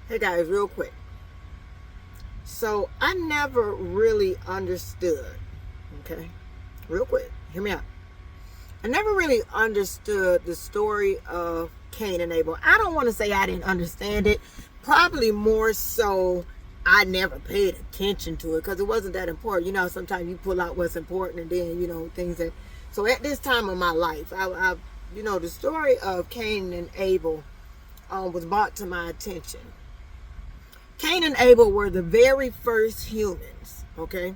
Hey guys, real quick. So I never really understood, okay? Real quick, hear me out. I never really understood the story of Cain and Abel. I don't want to say I didn't understand it. Probably more so I never paid attention to it because it wasn't that important. You know, sometimes you pull out what's important and then, things that... So at this time of my life, the story of Cain and Abel was brought to my attention. Cain and Abel were the very first humans, okay?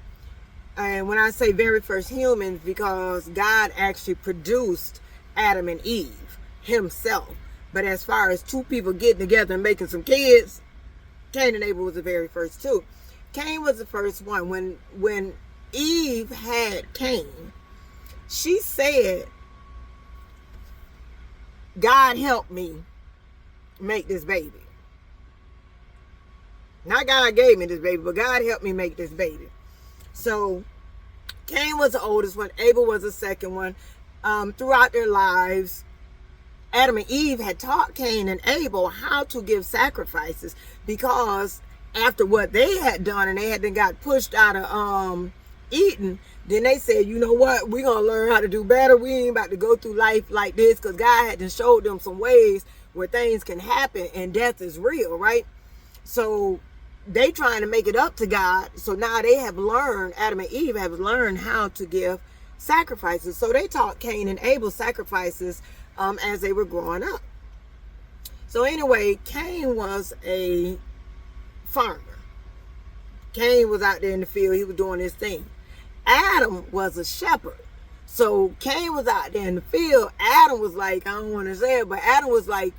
And when I say very first humans, because God actually produced Adam and Eve himself. But as far as two people getting together and making some kids, Cain and Abel was the very first two. Cain was the first one. When Eve had Cain, she said, God help me make this baby. Not God gave me this baby, but God helped me make this baby. So Cain was the oldest one. Abel was the second one. Throughout their lives, Adam and Eve had taught Cain and Abel how to give sacrifices, because after what they had done and they had then got pushed out of Eden, then they said, you know what, we're going to learn how to do better. We ain't about to go through life like this, because God had to show them some ways where things can happen and death is real, right? So they trying to make it up to God. So now they have learned, Adam and Eve have learned how to give sacrifices. So they taught Cain and Abel sacrifices as they were growing up. So anyway, Cain was a farmer. Cain was out there in the field. He was doing his thing. Adam was a shepherd. So Cain was out there in the field. Adam was like, I don't want to say it, but Adam was like,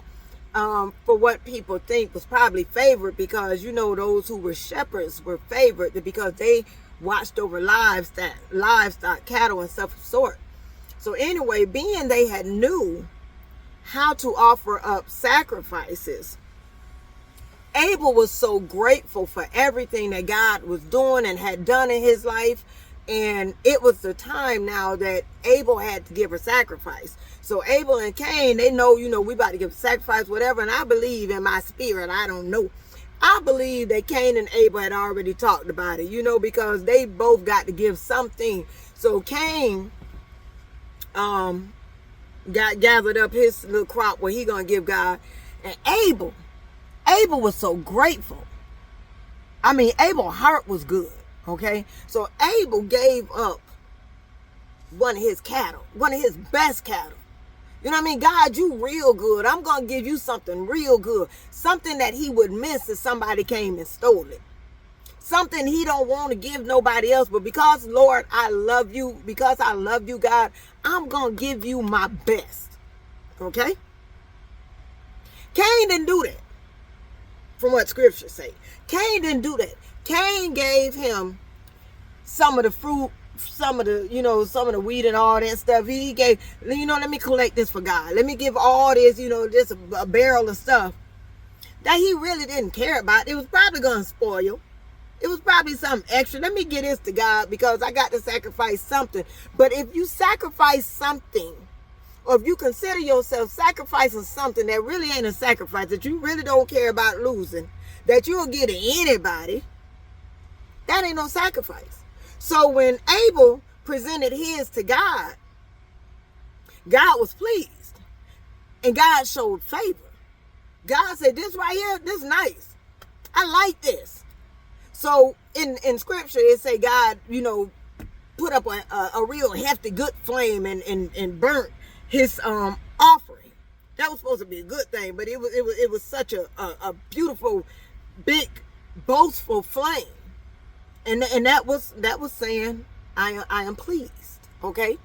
for what people think was probably favored, because those who were shepherds were favored because they watched over livestock, cattle and stuff of the sort. So anyway, being they had knew how to offer up sacrifices, Abel was so grateful for everything that God was doing and had done in his life. And it was the time now that Abel had to give a sacrifice. So Abel and Cain, they know, we about to give a sacrifice, whatever. And I believe in my spirit, I don't know, I believe that Cain and Abel had already talked about it, because they both got to give something. So Cain got gathered up his little crop where he gonna give God. And Abel was so grateful. I mean, Abel's heart was good. Okay, so Abel gave up one of his cattle, one of his best cattle. You know what I mean? God, you real good. I'm going to give you something real good. Something that he would miss if somebody came and stole it. Something he don't want to give nobody else. But because, Lord, I love you, because I love you, God, I'm going to give you my best. Okay? Cain didn't do that. From what scriptures say. Cain didn't do that. Cain gave him some of the fruit, some of the wheat and all that stuff. He gave, let me collect this for God. Let me give all this, just a barrel of stuff that he really didn't care about. It was probably going to spoil. It was probably something extra. Let me get this to God because I got to sacrifice something. But if you sacrifice something, or if you consider yourself sacrificing something that really ain't a sacrifice, that you really don't care about losing, that you'll get to anybody, that ain't no sacrifice. So when Abel presented his to God, God was pleased. And God showed favor. God said, this right here, this is nice. I like this. So in scripture, it say God, put up a real hefty good flame and burnt his offering. That was supposed to be a good thing, but it was such a beautiful, big, boastful flame. And that was saying, I am pleased. Okay?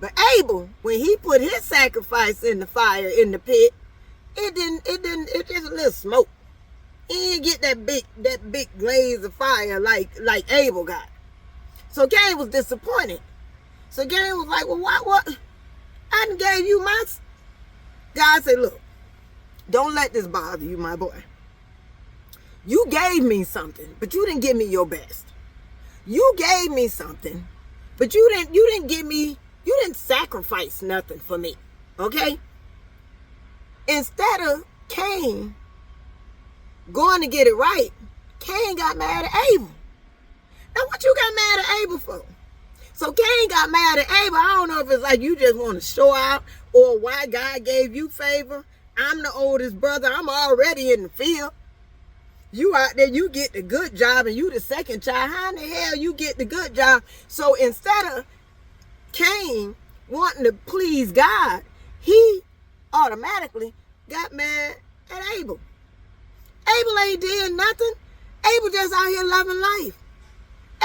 But Abel, when he put his sacrifice in the fire, in the pit, it just a little smoke. He didn't get that big blaze of fire like Abel got. So Cain was disappointed. So Cain was like, well, what? I done gave you my... God said, look, don't let this bother you, my boy. You gave me something, but you didn't give me your best. You gave me something, but you didn't sacrifice nothing for me. Okay? Instead of Cain going to get it right, Cain got mad at Abel. Now, what you got mad at Abel for? So Cain got mad at Abel. I don't know if it's like you just want to show out or why God gave you favor. I'm the oldest brother. I'm already in the field. You out there, you get the good job, and you the second child. How in the hell you get the good job? So instead of Cain wanting to please God, he automatically got mad at Abel. Abel ain't did nothing. Abel just out here loving life.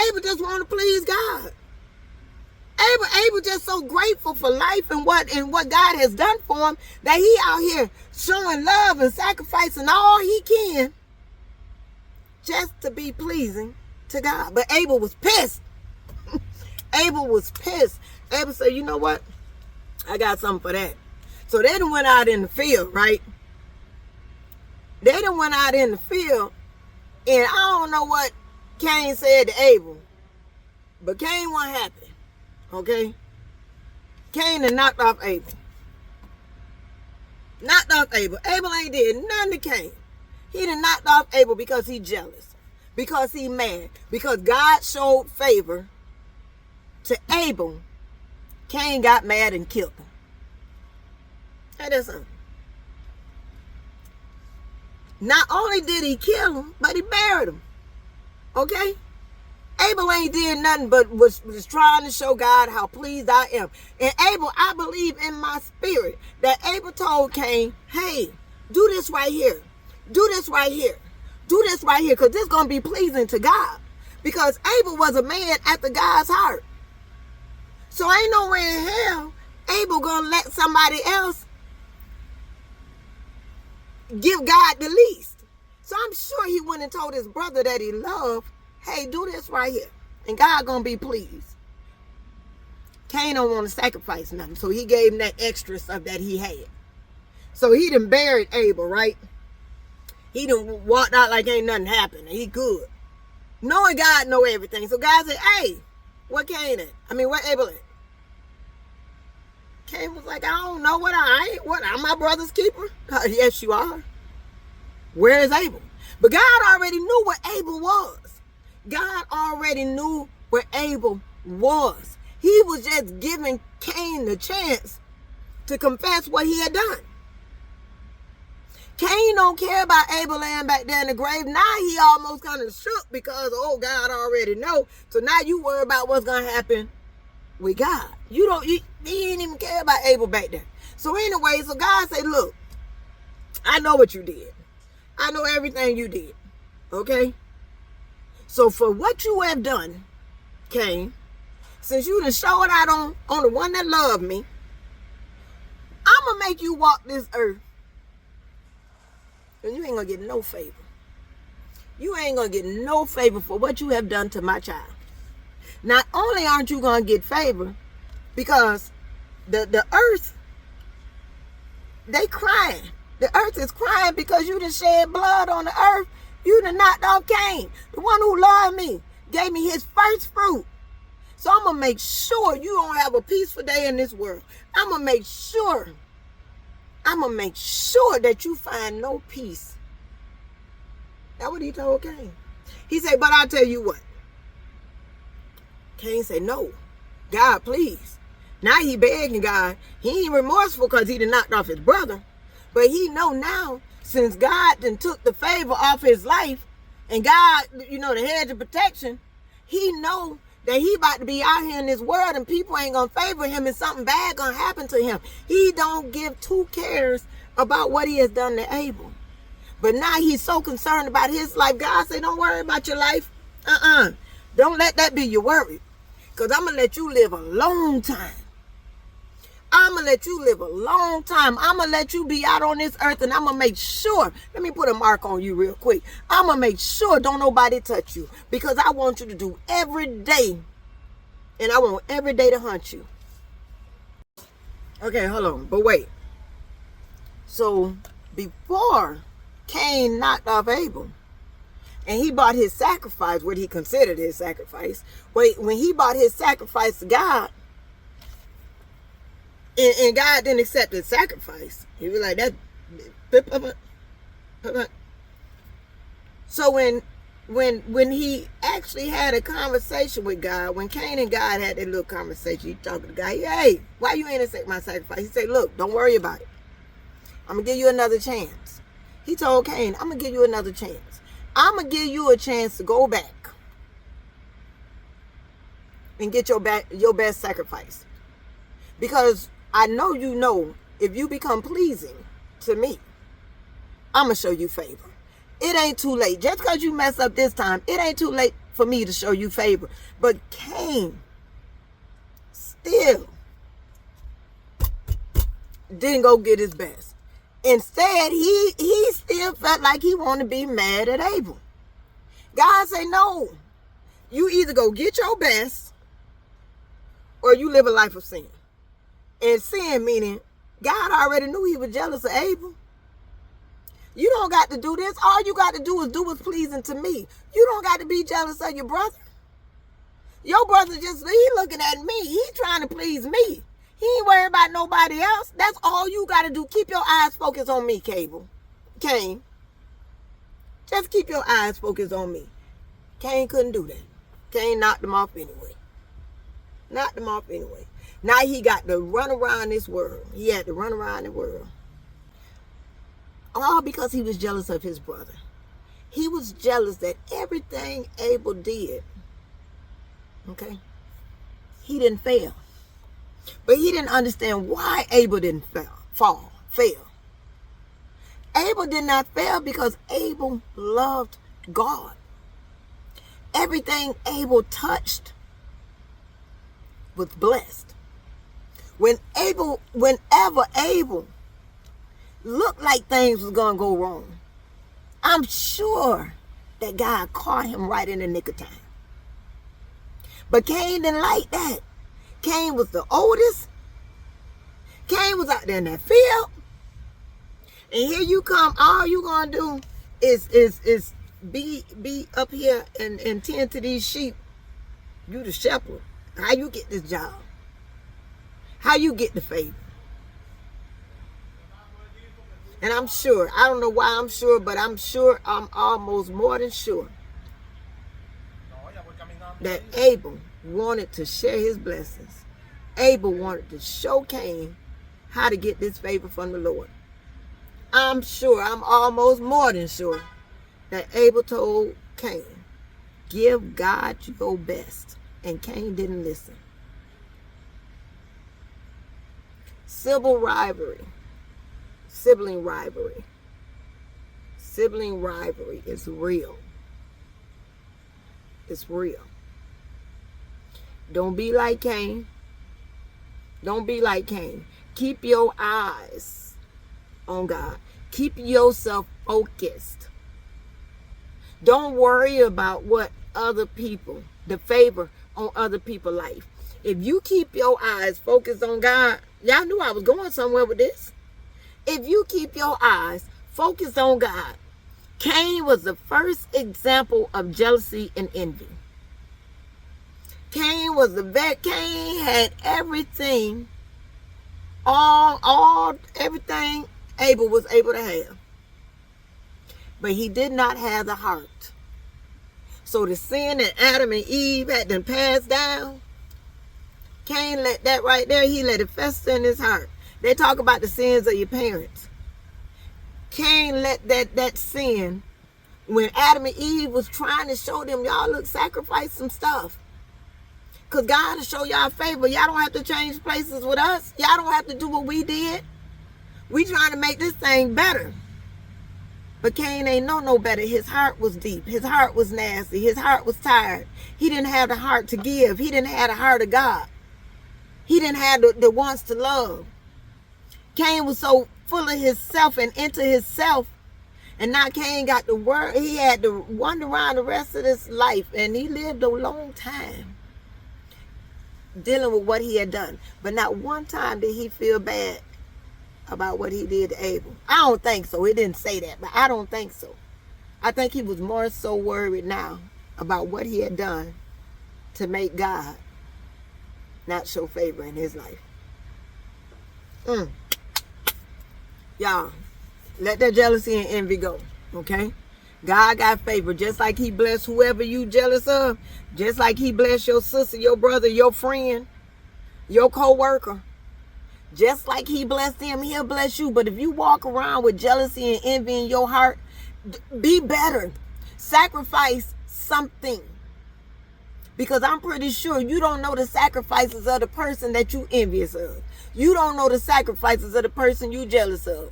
Abel just want to please God. Abel just so grateful for life and what God has done for him that he out here showing love and sacrificing all he can just to be pleasing to God. But Abel was pissed. Abel was pissed. Abel said, you know what? I got something for that. So they done went out in the field, right? They done went out in the field, and I don't know what Cain said to Abel, but Cain wasn't happy. Okay? Cain done knocked off Abel. Knocked off Abel. Abel ain't did nothing to Cain. He done knocked off Abel because he jealous. Because he mad. Because God showed favor to Abel. Cain got mad and killed him. Hey, that's something. Not only did he kill him, but he buried him. Okay? Abel ain't did nothing but was trying to show God how pleased I am. And Abel, I believe in my spirit that Abel told Cain, hey, do this right here. Do this right here. Do this right here, because this is going to be pleasing to God. Because Abel was a man after God's heart. So ain't no way in hell Abel going to let somebody else give God the least. So I'm sure he went and told his brother that he loved, hey, do this right here, and God gonna be pleased. Cain don't want to sacrifice nothing, so he gave him that extra stuff that he had. So he done buried Abel, right? He done walked out like ain't nothing happened, and he good. Knowing God know everything. So God said, hey, where Cain at? Where Abel at? Cain was like, I don't know what I'm my brother's keeper? Yes, you are. Where is Abel? But God already knew where Abel was. God already knew where Abel was. He was just giving Cain the chance to confess what he had done. Cain don't care about Abel laying back there in the grave. Now he almost kind of shook because, oh, God already know. So now you worry about what's going to happen with God. He didn't even care about Abel back there. So anyway, so God said, look, I know what you did. I know everything you did. Okay? So for what you have done, Cain, since you done showed out on the one that loved me, I'm going to make you walk this earth. And you ain't going to get no favor. You ain't going to get no favor for what you have done to my child. Not only aren't you going to get favor, because the earth, they crying. The earth is crying because you done shed blood on the earth. You done knocked off Cain, the one who loved me, gave me his first fruit. So I'm going to make sure you don't have a peaceful day in this world. I'm going to make sure that you find no peace. That's what he told Cain. He said, but I'll tell you what. Cain said, no, God, please. Now he begging God. He ain't remorseful because he done knocked off his brother. But he know now, since God done took the favor off his life, and God, the hedge of protection, he know that he about to be out here in this world and people ain't going to favor him and something bad going to happen to him. He don't give two cares about what he has done to Abel. But now he's so concerned about his life. God say, don't worry about your life. Don't let that be your worry. Because I'm going to let you live a long time. I'm going to let you live a long time. I'm going to let you be out on this earth, and I'm going to make sure, let me put a mark on you real quick. I'm going to make sure don't nobody touch you, because I want you to do every day, and I want every day to hunt you. Okay, hold on, but wait. So before Cain knocked off Abel, and he brought his sacrifice, what he considered his sacrifice, when he brought his sacrifice to God, and God didn't accept his sacrifice. He was like, that. So when he actually had a conversation with God, when Cain and God had that little conversation, he talked to the guy, hey, why you ain't accept my sacrifice? He said, look, don't worry about it. I'm going to give you another chance. He told Cain, I'm going to give you another chance. I'm going to give you a chance to go back and get your best sacrifice. Because I know if you become pleasing to me, I'm going to show you favor. It ain't too late. Just because you mess up this time, it ain't too late for me to show you favor. But Cain still didn't go get his best. Instead, he still felt like he wanted to be mad at Abel. God said, no, you either go get your best or you live a life of sin. And sin meaning God already knew he was jealous of Abel. You don't got to do this. All you got to do is do what's pleasing to me. You don't got to be jealous of your brother. Your brother he looking at me. He trying to please me. He ain't worried about nobody else. That's all you got to do. Keep your eyes focused on me, Cain. Just keep your eyes focused on me. Cain couldn't do that. Cain knocked him off anyway. Now he got to run around this world. He had to run around the world. All because he was jealous of his brother. He was jealous that everything Abel did, okay, he didn't fail. But he didn't understand why Abel didn't fail. Abel did not fail because Abel loved God. Everything Abel touched was blessed. Whenever Abel looked like things was going to go wrong, I'm sure that God caught him right in the nick of time. But Cain didn't like that. Cain was the oldest. Cain was out there in that field. And here you come, all you going to do is be up here and tend to these sheep. You the shepherd. How you get this job? How you get the favor? And I'm sure, I don't know why I'm sure, but I'm sure, I'm almost more than sure that Abel wanted to share his blessings. Abel wanted to show Cain how to get this favor from the Lord. I'm sure, I'm almost more than sure that Abel told Cain, give God your best. And Cain didn't listen. Sibling rivalry is real. It's real. Don't be like Cain. Keep your eyes on God. Keep yourself focused. Don't worry about what other people, the favor on other people's life. If you keep your eyes focused on God, y'all knew I was going somewhere with this. If you keep your eyes focused on God, Cain was the first example of jealousy and envy. Cain had everything, everything Abel was able to have. But he did not have the heart. So the sin that Adam and Eve had to pass down, Cain let that right there, he let it fester in his heart. They talk about the sins of your parents. Cain let that sin, when Adam and Eve was trying to show them, y'all look, sacrifice some stuff. Because God will show y'all favor. Y'all don't have to change places with us. Y'all don't have to do what we did. We trying to make this thing better. But Cain ain't know no better. His heart was deep. His heart was nasty. His heart was tired. He didn't have the heart to give. He didn't have the heart of God. He didn't have the wants to love. Cain was so full of himself and into himself. And now Cain got the word. He had to wander around the rest of his life. And he lived a long time dealing with what he had done. But not one time did he feel bad about what he did to Abel. I don't think so. It didn't say that, but I don't think so. I think he was more so worried now about what he had done to make God not show favor in his life. Y'all, let that jealousy and envy go, okay? God got favor. Just like he blessed whoever you jealous of, just like he blessed your sister, your brother, your friend, your co-worker. Just like he blessed them, he'll bless you. But if you walk around with jealousy and envy in your heart, be better. Sacrifice something. Because I'm pretty sure you don't know the sacrifices of the person that you envious of. You don't know the sacrifices of the person you jealous of.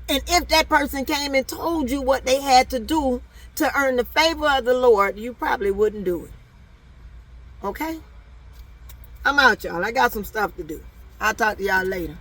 And if that person came and told you what they had to do to earn the favor of the Lord, you probably wouldn't do it. Okay? I'm out, y'all. I got some stuff to do. I'll talk to y'all later.